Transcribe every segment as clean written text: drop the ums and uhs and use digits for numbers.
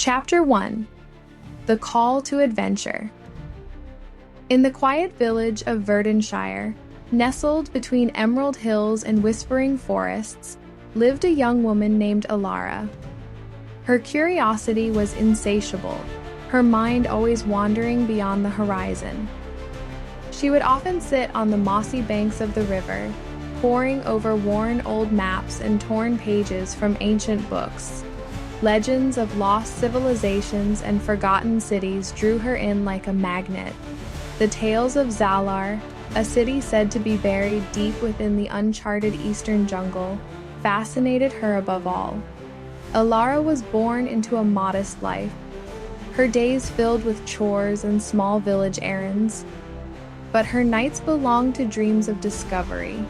Chapter 1: The Call to Adventure. In the quiet village of Verdonshire, nestled between emerald hills and whispering forests, lived a young woman named Alara. Her curiosity was insatiable, her mind always wandering beyond the horizon. She would often sit on the mossy banks of the river, poring over worn old maps and torn pages from ancient books. Legends of lost civilizations and forgotten cities drew her in like a magnet. The tales of Zalar, a city said to be buried deep within the uncharted eastern jungle, fascinated her above all. Alara was born into a modest life, her days filled with chores and small village errands. But her nights belonged to dreams of discovery.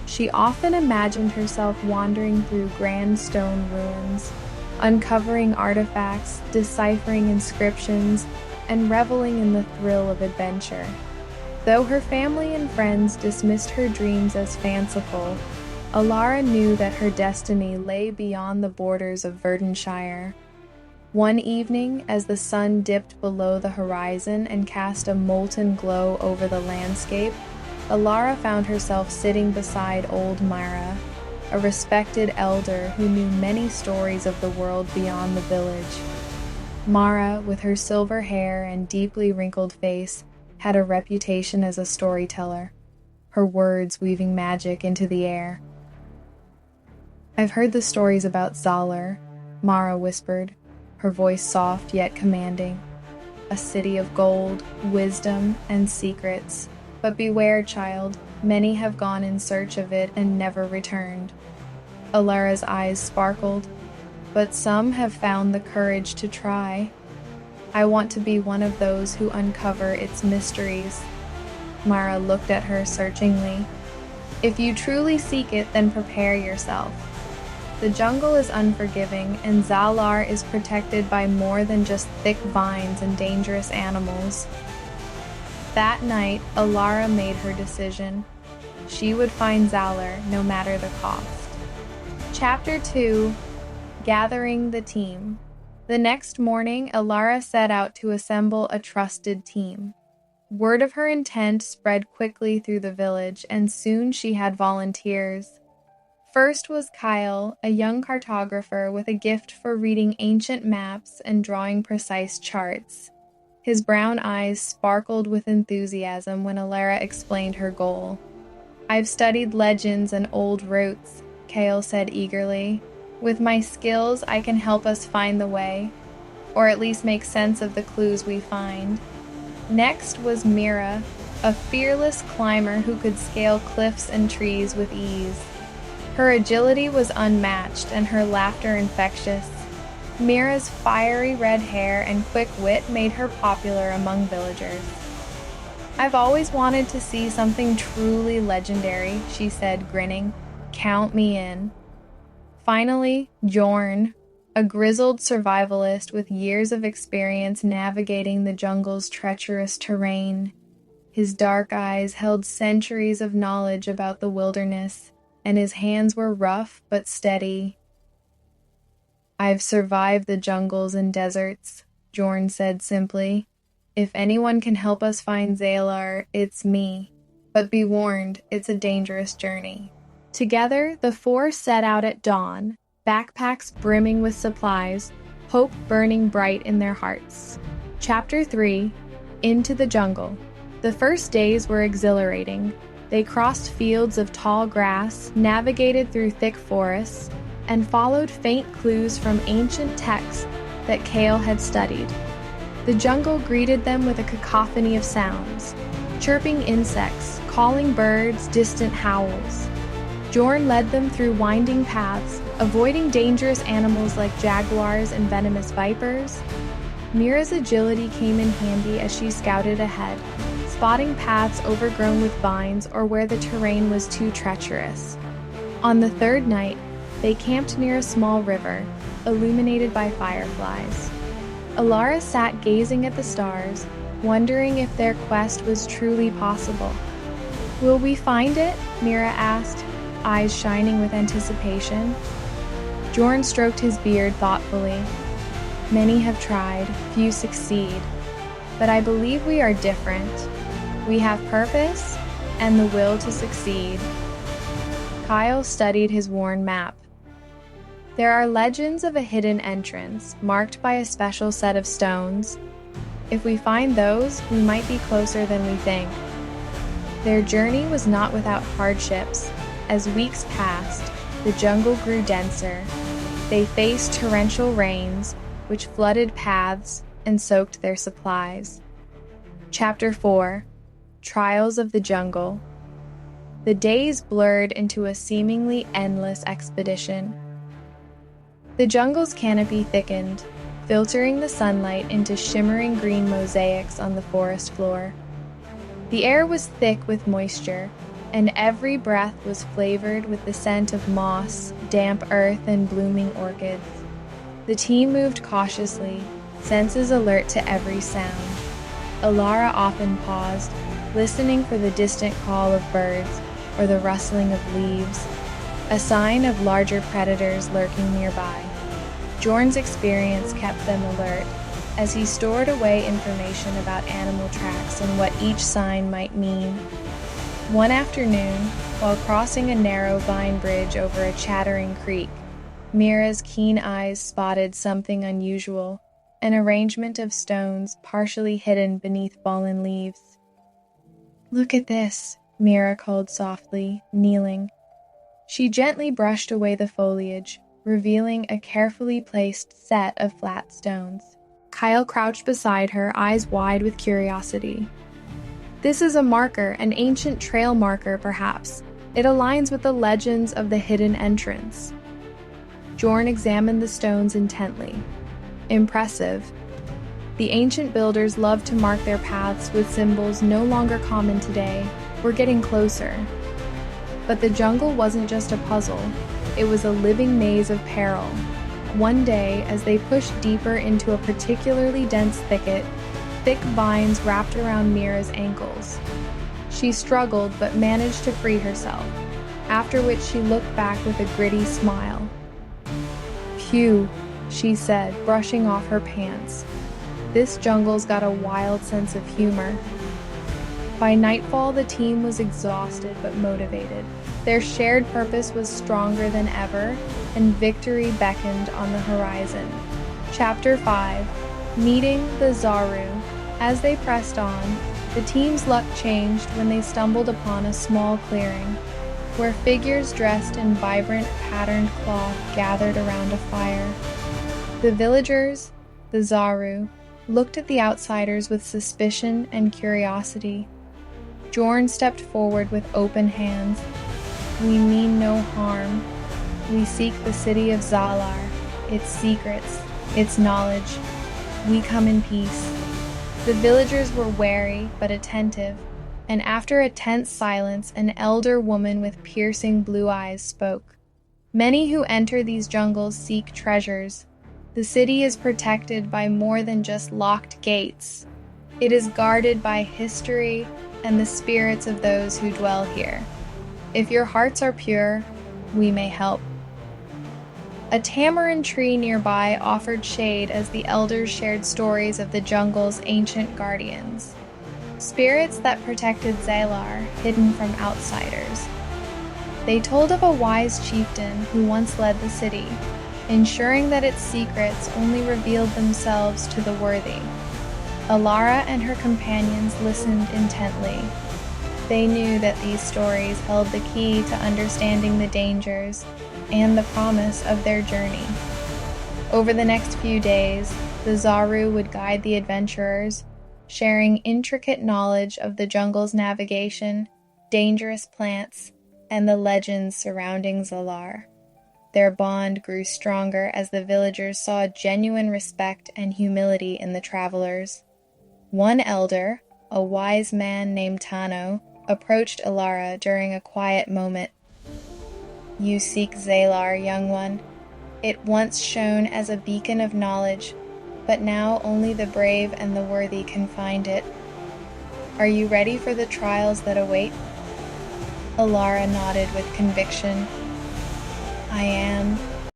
She often imagined herself wandering through grand stone ruins, uncovering artifacts, deciphering inscriptions, and reveling in the thrill of adventure. Though her family and friends dismissed her dreams as fanciful, Alara knew that her destiny lay beyond the borders of Verdonshire. One evening, as the sun dipped below the horizon and cast a molten glow over the landscape, Alara found herself sitting beside old Mara, a respected elder who knew many stories of the world beyond the village. Mara, with her silver hair and deeply wrinkled face, had a reputation as a storyteller, her words weaving magic into the air. "I've heard the stories about Zalar," Mara whispered, her voice soft yet commanding. "A city of gold, wisdom, and secrets. But beware, child, many have gone in search of it and never returned." Alara's eyes sparkled. "But some have found the courage to try. I want to be one of those who uncover its mysteries." Mara looked at her searchingly. "If you truly seek it, then prepare yourself. The jungle is unforgiving, and Zalar is protected by more than just thick vines and dangerous animals." That night, Alara made her decision. She would find Zalar no matter the cost. Chapter 2: Gathering the Team. The next morning, Alara set out to assemble a trusted team. Word of her intent spread quickly through the village, and soon she had volunteers. First was Kyle, a young cartographer with a gift for reading ancient maps and drawing precise charts. His brown eyes sparkled with enthusiasm when Alara explained her goal. "I've studied legends and old routes," Kyle said eagerly. "With my skills, I can help us find the way, or at least make sense of the clues we find." Next was Mira, a fearless climber who could scale cliffs and trees with ease. Her agility was unmatched and her laughter infectious. Mira's fiery red hair and quick wit made her popular among villagers. "I've always wanted to see something truly legendary," she said, grinning. "Count me in." Finally, Jorn, a grizzled survivalist with years of experience navigating the jungle's treacherous terrain. His dark eyes held centuries of knowledge about the wilderness, and his hands were rough but steady. "I've survived the jungles and deserts," Jorn said simply. "If anyone can help us find Zalar, it's me. But be warned, it's a dangerous journey." Together, the four set out at dawn, backpacks brimming with supplies, hope burning bright in their hearts. Chapter 3: Into the Jungle. The first days were exhilarating. They crossed fields of tall grass, navigated through thick forests, and followed faint clues from ancient texts that Kale had studied. The jungle greeted them with a cacophony of sounds: chirping insects, calling birds, distant howls. Jorn led them through winding paths, avoiding dangerous animals like jaguars and venomous vipers. Mira's agility came in handy as she scouted ahead, spotting paths overgrown with vines or where the terrain was too treacherous. On the third night, they camped near a small river, illuminated by fireflies. Alara sat gazing at the stars, wondering if their quest was truly possible. "Will we find it?" Mira asked, eyes shining with anticipation. Jorn stroked his beard thoughtfully. Many have tried, few succeed, but I believe we are different. We have purpose and the will to succeed. Kyle studied his worn map. There are legends of a hidden entrance, marked by a special set of stones. If we find those, we might be closer than we think. Their journey was not without hardships. As weeks passed, the jungle grew denser. They faced torrential rains, which flooded paths and soaked their supplies. Chapter 4: Trials of the Jungle. The days blurred into a seemingly endless expedition. The jungle's canopy thickened, filtering the sunlight into shimmering green mosaics on the forest floor. The air was thick with moisture, and every breath was flavored with the scent of moss, damp earth, and blooming orchids. The team moved cautiously, senses alert to every sound. Alara often paused, listening for the distant call of birds or the rustling of leaves, a sign of larger predators lurking nearby. Jorn's experience kept them alert, as he stored away information about animal tracks and what each sign might mean. One afternoon, while crossing a narrow vine bridge over a chattering creek, Mira's keen eyes spotted something unusual, an arrangement of stones partially hidden beneath fallen leaves. "Look at this," Mira called softly, kneeling. She gently brushed away the foliage, revealing a carefully placed set of flat stones. Kyle crouched beside her, eyes wide with curiosity. "This is a marker, an ancient trail marker, perhaps. It aligns with the legends of the hidden entrance." Jorn examined the stones intently. Impressive. The ancient builders loved to mark their paths with symbols no longer common today. We're getting closer. But the jungle wasn't just a puzzle. It was a living maze of peril. One day, as they pushed deeper into a particularly dense thicket, thick vines wrapped around Mira's ankles. She struggled but managed to free herself, after which she looked back with a gritty smile. "Phew," she said, brushing off her pants. "This jungle's got a wild sense of humor." By nightfall, the team was exhausted but motivated. Their shared purpose was stronger than ever, and victory beckoned on the horizon. Chapter 5: Meeting the Zaru. As they pressed on, the team's luck changed when they stumbled upon a small clearing, where figures dressed in vibrant, patterned cloth gathered around a fire. The villagers, the Zaru, looked at the outsiders with suspicion and curiosity. Jorn stepped forward with open hands. "We mean no harm. We seek the city of Zalar, its secrets, its knowledge. We come in peace." The villagers were wary but attentive, and after a tense silence, an elder woman with piercing blue eyes spoke. "Many who enter these jungles seek treasures. The city is protected by more than just locked gates. It is guarded by history and the spirits of those who dwell here. If your hearts are pure, we may help." A tamarind tree nearby offered shade as the elders shared stories of the jungle's ancient guardians, spirits that protected Zalar, hidden from outsiders. They told of a wise chieftain who once led the city, ensuring that its secrets only revealed themselves to the worthy. Alara and her companions listened intently. They knew that these stories held the key to understanding the dangers and the promise of their journey. Over the next few days, the Zaru would guide the adventurers, sharing intricate knowledge of the jungle's navigation, dangerous plants, and the legends surrounding Zalar. Their bond grew stronger as the villagers saw genuine respect and humility in the travelers. One elder, a wise man named Tano, approached Alara during a quiet moment. "You seek Zalar, young one. It once shone as a beacon of knowledge, but now only the brave and the worthy can find it. Are you ready for the trials that await?" Alara nodded with conviction. "I am."